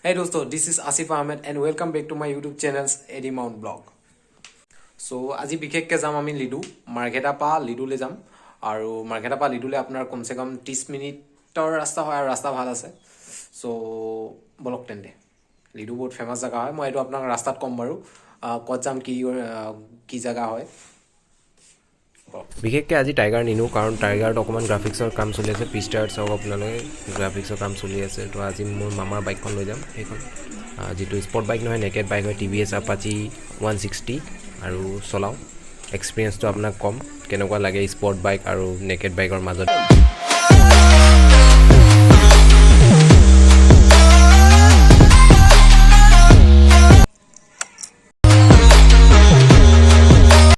Hey dosto, this is Asif Ahmed and welcome back to my YouTube channel's Eddie Mount Blog. So আজি বিশেষকৈ যাম আমি Ledo Marketa পা লিডুলৈ যাম আৰু মাৰ্কেটা পা লিডুলৈ আপোনাৰ কমসে কম 30 মিনিটৰ ৰাস্তা হয় আৰু ৰাস্তা ভাল আছে সো বলক তেন্তে লিডু বহুত ফেমাস জায়গা হয় মই এটো আপোনাক ৰাস্তাত কম বাৰু কত যাম কি জায়গা হয় বিশেষকৈ আজি টাইগাৰ নিনো কাৰণ টাইগাৰত অকণমান গ্ৰাফিক্সৰ কাম চলি আছে পিষ্টাৰ চাওক আপোনালোকে গ্ৰাফিক্সৰ কাম চলি আছে তো আজি মোৰ মামাৰ বাইকখন লৈ যাম সেইখন যিটো স্পৰ্ট বাইক নহয় নেকেড বাইক হয় TVS আপাচি 160 আৰু চলাওঁ এক্সপিৰিয়েঞ্চটো আপোনাক কম কেনেকুৱা লাগে স্পৰ্ট বাইক আৰু নেকেড বাইকৰ মাজত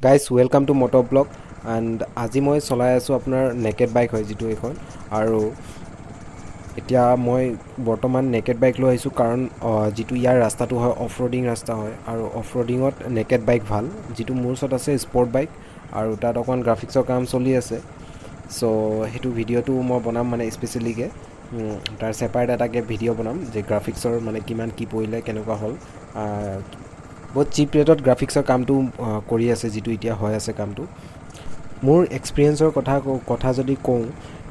গাইজ ৱেলকাম টু মোটোভ্লগ এণ্ড আজি মই চলাই আছোঁ আপোনাৰ নেকেড বাইক হয় যিটো এইখন আৰু এতিয়া মই বৰ্তমান নেকেড বাইক লৈ আহিছোঁ কাৰণ যিটো ইয়াৰ ৰাস্তাটো হয় অফ ৰোডিং ৰাস্তা হয় আৰু অফ ৰোডিঙত নেকেড বাইক ভাল যিটো মোৰ ওচৰত আছে স্পৰ্ট বাইক আৰু তাত অকণমান গ্ৰাফিক্সৰ কাম চলি আছে চ' সেইটো ভিডিঅ'টো মই বনাম মানে স্পেচিয়েলিকৈ তাৰ ছেপাৰেট এটাকৈ ভিডিঅ' বনাম যে গ্ৰাফিক্সৰ মানে কিমান কি পৰিলে কেনেকুৱা হ'ল বহুত চিপ ৰেটত গ্ৰাফিক্সৰ কামটো কৰি আছে যিটো এতিয়া হৈ আছে কামটো মোৰ এক্সপিৰিয়েঞ্চৰ কথা যদি কওঁ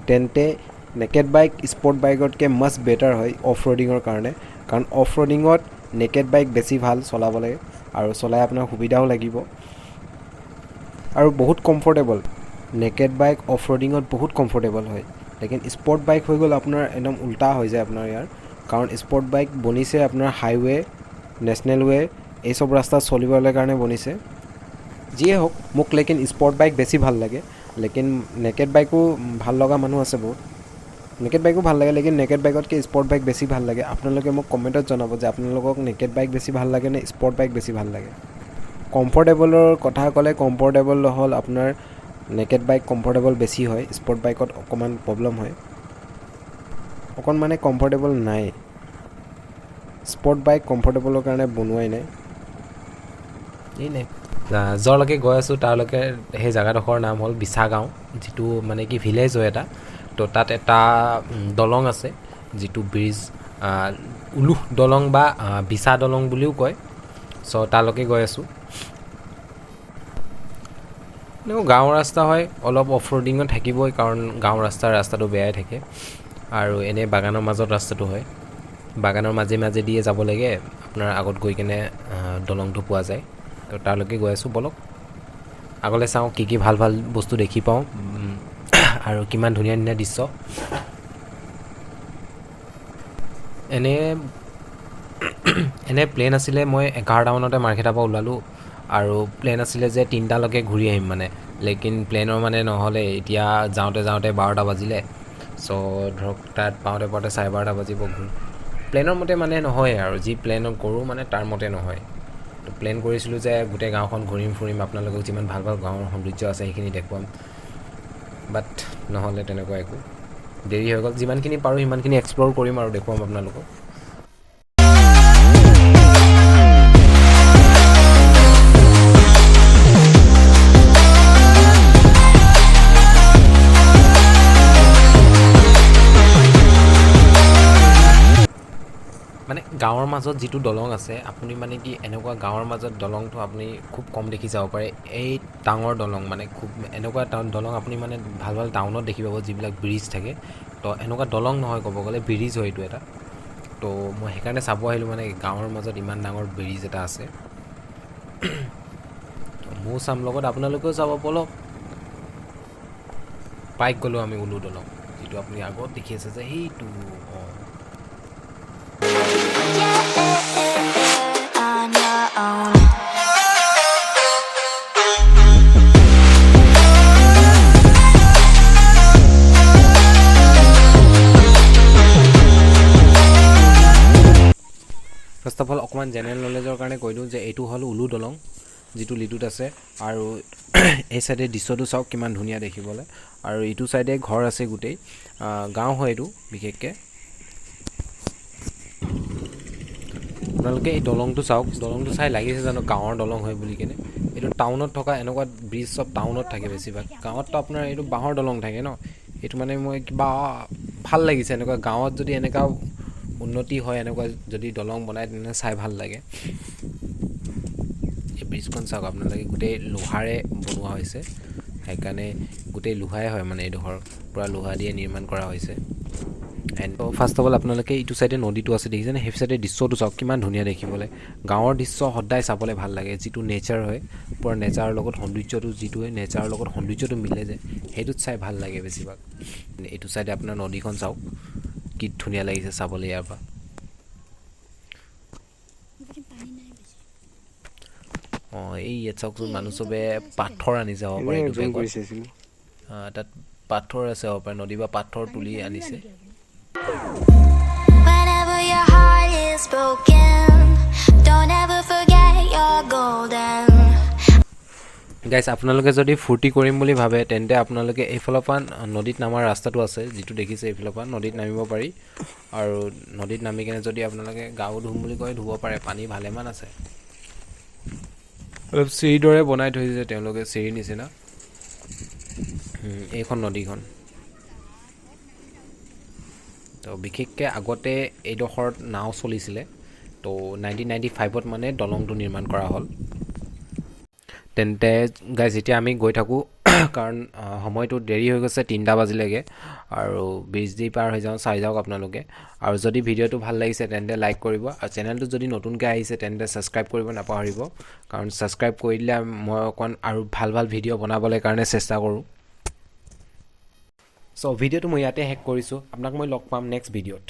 তেন্তে নেকেড বাইক স্পৰ্ট বাইকতকৈ মাছ বেটাৰ হয় অফ ৰোডিঙৰ কাৰণে কাৰণ অফ ৰোডিঙত নেকেড বাইক বেছি ভাল চলাবলৈ আৰু চলাই আপোনাৰ সুবিধাও লাগিব আৰু বহুত কমফৰ্টেবল নেকেড বাইক অফ ৰোডিঙত বহুত কমফৰ্টেবল হয় লেকিন স্পৰ্ট বাইক হৈ গ'ল আপোনাৰ একদম উল্টা হৈ যায় আপোনাৰ ইয়াৰ কাৰণ স্পৰ্ট বাইক বনিছে আপোনাৰ হাইৱে নেশ্যনেল ৱে এই সব ৰাস্তা চলিবলৈ কাৰণে বনিছে যিয়ে হোক মোক লেকিন স্পৰ্ট বাইক বেছি ভাল লাগে লেকিন নেকেড বাইকো ভাল লগা মানুহ আছে বহুত নেকেড বাইকো ভাল লাগে লেকিন নেকেড বাইকতকৈ স্পৰ্ট বাইক বেছি ভাল লাগে আপোনালোকে মোক কমেণ্টত জনাব যে আপোনালোকক নেকেড বাইক বেছি ভাল লাগে নে স্পৰ্ট বাইক বেছি ভাল লাগে কমফৰ্টেবলৰ কথা ক'লে কমফৰ্টেবল হ'ল আপোনাৰ নেকেড বাইক কমফৰ্টেবল বেছি হয় স্পৰ্ট বাইকত অকণমান প্ৰব্লেম হয় অকণ মানে কমফৰ্টেবল নাই স্পৰ্ট বাইক কমফৰ্টেবলৰ কাৰণে বনোৱাই নাই এই নাই য'লৈকে গৈ আছোঁ তাৰলৈকে সেই জেগাডোখৰৰ নাম হ'ল বিছাগাঁও যিটো মানে কি ভিলেজ হয় এটা তো তাত এটা দলং আছে যিটো ব্ৰিজ উলুহ দলং বা বিছা দলং বুলিও কয় চ' তালৈকে গৈ আছোঁ গাঁৱৰ ৰাস্তা হয় অলপ অফ ৰোডিঙত থাকিবই কাৰণ গাঁৱৰ ৰাস্তাটো বেয়াই থাকে আৰু এনে বাগানৰ মাজত ৰাস্তাটো হয় বাগানৰ মাজে দিয়ে যাব লাগে আপোনাৰ আগত গৈ কেনে দলংটো পোৱা যায় তো তালৈকে গৈ আছোঁ বলক আগলৈ চাওঁ কি ভাল বস্তু দেখি পাওঁ আৰু কিমান ধুনীয়া দৃশ্য এনে প্লেন আছিলে মই 11টা মানতে মাৰ্কেটৰ পৰা ওলালোঁ আৰু প্লেন আছিলে যে 3টালৈকে ঘূৰি আহিম মানে লেকিন প্লেনৰ মানে নহ'লে এতিয়া যাওঁতে 12টা বাজিলে চ' ধৰক তাত পাওঁতে 12:30 বাজিব প্লেনৰ মতে মানে নহয় আৰু যি প্লেন কৰোঁ মানে তাৰ মতে নহয় তো প্লেন কৰিছিলোঁ যে গোটেই গাঁওখন ঘূৰিম ফুৰিম আপোনালোকক যিমান ভাল গাঁৱৰ সৌন্দৰ্য আছে সেইখিনি দেখুৱাম বাট নহ'লে তেনেকুৱা একো দেৰি হৈ গ'ল যিমানখিনি পাৰোঁ সিমানখিনি এক্সপ্ল'ৰ কৰিম আৰু দেখুৱাম আপোনালোকক মানে গাঁৱৰ মাজত যিটো দলং আছে আপুনি মানে কি এনেকুৱা গাঁৱৰ মাজত দলংটো আপুনি খুব কম দেখি যাব পাৰে এই ডাঙৰ দলং মানে খুব এনেকুৱা দলং আপুনি মানে ভাল টাউনত দেখি পাব যিবিলাক ব্ৰিজ থাকে তো এনেকুৱা দলং নহয় ক'ব গ'লে ব্ৰিজ হয় এইটো এটা তো মই সেইকাৰণে চাব আহিলোঁ মানে গাঁৱৰ মাজত ইমান ডাঙৰ ব্ৰিজ এটা আছে ময়ো চাম লগত আপোনালোকেও চাব বলক বাইক গ'লোঁ আমি উলু দলং যিটো আপুনি আগত দেখি আছে যে সেইটো ফাৰ্ষ্ট অফ অল অকণমান জেনেৰেল নলেজৰ কাৰণে কৈ দিওঁ যে এইটো হ'ল উলু দলং যিটো লিডুত আছে আৰু এই চাইডে দৃশ্যটো চাওক কিমান ধুনীয়া দেখিবলৈ আৰু ইটো চাইডে ঘৰ আছে গোটেই গাঁও হয় এইটো বিশেষকৈ আপোনালোকে এই দলংটো চাওক দলংটো চাই লাগিছে জানো গাঁৱৰ দলং হয় বুলি কিনে এইটো টাউনত থকা এনেকুৱা ব্ৰিজ চব টাউনত থাকে বেছিভাগ গাঁৱততো আপোনাৰ এইটো বাঁহৰ দলং থাকে ন এইটো মানে মই কিবা ভাল লাগিছে এনেকুৱা গাঁৱত যদি এনেকুৱা উন্নতি হয় এনেকুৱা যদি দলং বনায় তেনে চাই ভাল লাগে এই ব্ৰিজখন চাওক আপোনালোকে গোটেই লোহাৰে বনোৱা হৈছে সেইকাৰণে গোটেই লোহাই হয় মানে এইডোখৰ পূৰা লোহা দিয়ে নিৰ্মাণ কৰা হৈছে এণ্ড ফাৰ্ষ্ট অফ অল আপোনালোকে এইটো চাইডে নদীটো আছে দেখিছেনে সেই চাইডে দৃশ্যটো চাওক কিমান ধুনীয়া দেখিবলৈ গাঁৱৰ দৃশ্য সদায় চাবলৈ ভাল লাগে যিটো নেচাৰ হয় পূৰা নেচাৰৰ লগত সৌন্দৰ্যটো যিটো হয় নেচাৰৰ লগত সৌন্দৰ্যটো মিলে যে সেইটোত চাই ভাল লাগে বেছিভাগ এইটো চাইডে আপোনাৰ নদীখন চাওক কি ধুনীয়া লাগিছে চাবলৈ ইয়াৰ পৰা অঁ এই ইয়াত চাওকচোন মানুহ চবে পাথৰ আনি যাব পাৰে এইটো বেগত তাত পাথৰ আছে হ'ব পাৰে নদীৰ পৰা পাথৰ তুলি আনিছে Whenever your heart is broken, don't ever forget you're golden. গাইছ আপোনালোকে যদি ফূৰ্তি কৰিম বুলি ভাবে তেন্তে আপোনালোকে এইফালৰ পৰা নদীত নামাৰ ৰাস্তাটো আছে যিটো দেখিছে এইফালৰ পৰা নদীত নামিব পাৰি আৰু নদীত নামি কেনে যদি আপোনালোকে গাও ধুম বুলি কয় ধুব পাৰে পানী ভালেমান আছে অলপ চিৰিৰ দৰে বনাই থৈছে তেওঁলোকে চিৰিৰ নিচিনা এইখন নদীখন তো বিশেষকৈ আগতে এইডোখৰত নাও চলিছিলে তো 1995ত মানে দলংটো নিৰ্মাণ কৰা হ'ল তেন্তে গাইজ এতিয়া আমি গৈ থাকোঁ কাৰণ সময়টো দেৰি হৈ গৈছে 3টা বাজিলেগৈ আৰু ব্ৰিজ দি পাৰ হৈ যাওঁ চাই যাওক আপোনালোকে আৰু যদি ভিডিঅ'টো ভাল লাগিছে তেন্তে লাইক কৰিব আৰু চেনেলটো যদি নতুনকৈ আহিছে তেন্তে ছাবস্ক্ৰাইব কৰিব নাপাহৰিব কাৰণ ছাবস্ক্ৰাইব কৰি দিলে মই অকণ আৰু ভাল ভাল ভিডিঅ' বনাবলৈ কাৰণে চেষ্টা কৰোঁ চ' ভিডিঅ'টো মই ইয়াতে শেষ কৰিছোঁ আপোনাক মই লগ পাম নেক্সট ভিডিঅ'ত